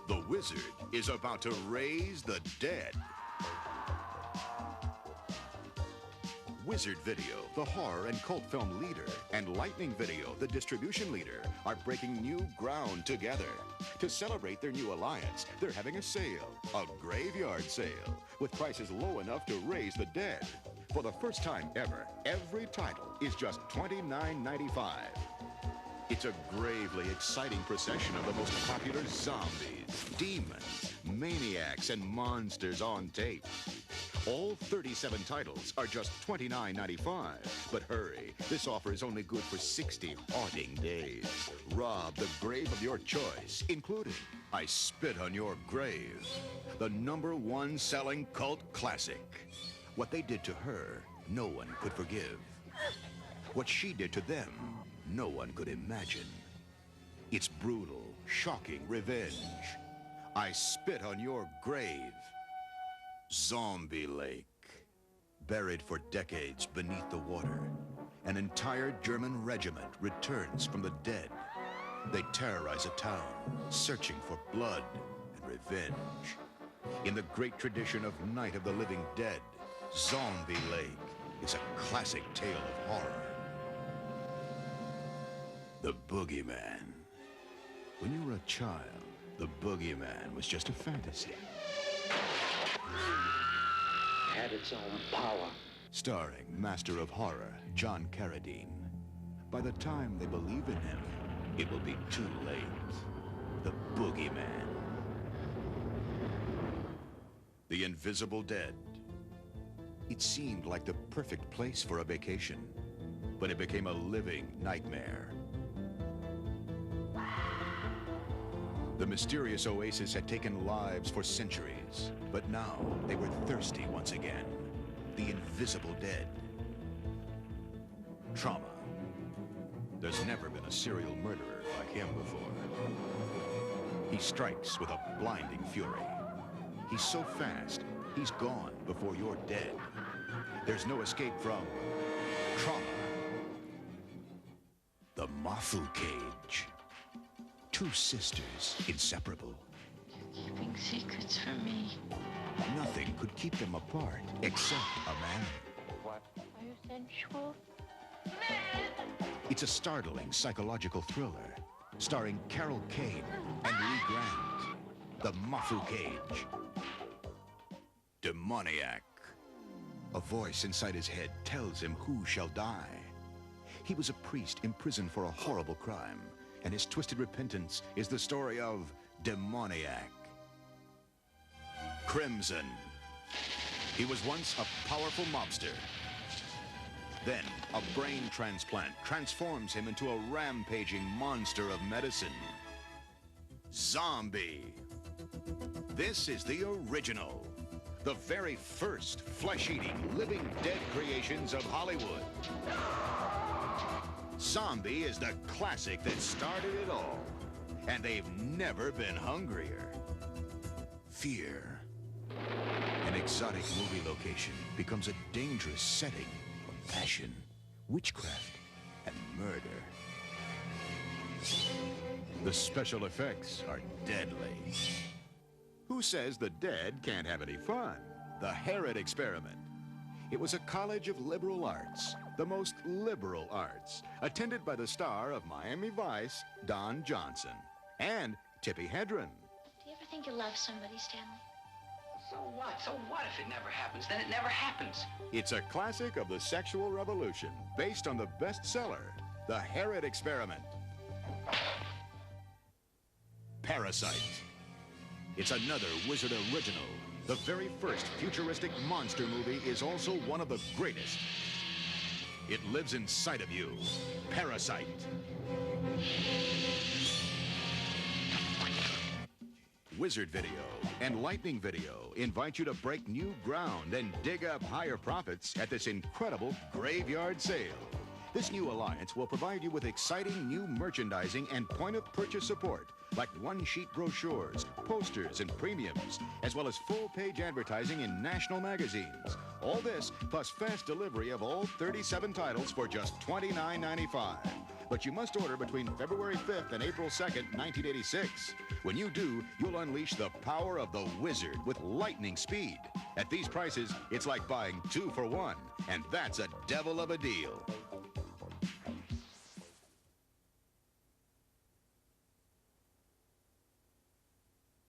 The Wizard is about to raise the dead. Wizard Video, the horror and cult film leader, and Lightning Video, the distribution leader, are breaking new ground together. To celebrate their new alliance, they're having a sale, a graveyard sale, with prices low enough to raise the dead. For the first time ever, every title is just $29.95. It's a gravely exciting procession of the most popular zombies, demons, maniacs, and monsters on tape. All 37 titles are just $29.95. But hurry, this offer is only good for 60 haunting days. Rob the grave of your choice, including I Spit on Your Grave, the #1 selling cult classic. What they did to her, no one could forgive. What she did to them, no one could imagine. It's brutal, shocking revenge. I Spit on Your Grave. Zombie Lake. Buried for decades beneath the water, an entire German regiment returns from the dead. They terrorize a town, searching for blood and revenge. In the great tradition of Night of the Living Dead, Zombie Lake is a classic tale of horror. The Boogeyman. When you were a child, the Boogeyman was just a fantasy. Had its own power. Starring Master of Horror, John Carradine. By the time they believe in him, it will be too late. The Boogeyman. The Invisible Dead. It seemed like the perfect place for a vacation, but it became a living nightmare. The mysterious oasis had taken lives for centuries, but now they were thirsty once again. The Invisible Dead. Trauma. There's never been a serial murderer like him before. He strikes with a blinding fury. He's so fast, he's gone before you're dead. There's no escape from trauma. The Mafu Cage. Two sisters, inseparable. You're keeping secrets from me. Nothing could keep them apart except a man. What? Are you sensual? It's a startling psychological thriller starring Carol Kane and Lee Grant. The Mafu Cage. Demoniac. A voice inside his head tells him who shall die. He was a priest imprisoned for a horrible crime, and his twisted repentance is the story of Demoniac. Crimson. He was once a powerful mobster. Then, a brain transplant transforms him into a rampaging monster of medicine. Zombie. This is the original. The very first flesh-eating, living dead creations of Hollywood. Zombie is the classic that started it all. And they've never been hungrier. Fear. An exotic movie location becomes a dangerous setting for passion, witchcraft, and murder. The special effects are deadly. Who says the dead can't have any fun? The Herod Experiment. It was a college of liberal arts, the most liberal arts, attended by the star of Miami Vice, Don Johnson, and Tippi Hedren. Do you ever think you love somebody, Stanley? So what? So what if it never happens? Then it never happens. It's a classic of the sexual revolution, based on the bestseller, The Herod Experiment. Parasite. It's another Wizard original. The very first futuristic monster movie is also one of the greatest. It lives inside of you. Parasite. Wizard Video and Lightning Video invite you to break new ground and dig up higher profits at this incredible graveyard sale. This new alliance will provide you with exciting new merchandising and point-of-purchase support, like one-sheet brochures, posters, and premiums, as well as full-page advertising in national magazines. All this, plus fast delivery of all 37 titles for just $29.95. but you must order between February 5th and April 2nd, 1986. When you do, you'll unleash the power of the Wizard with lightning speed. At these prices, it's like buying 2 for 1, and that's a devil of a deal.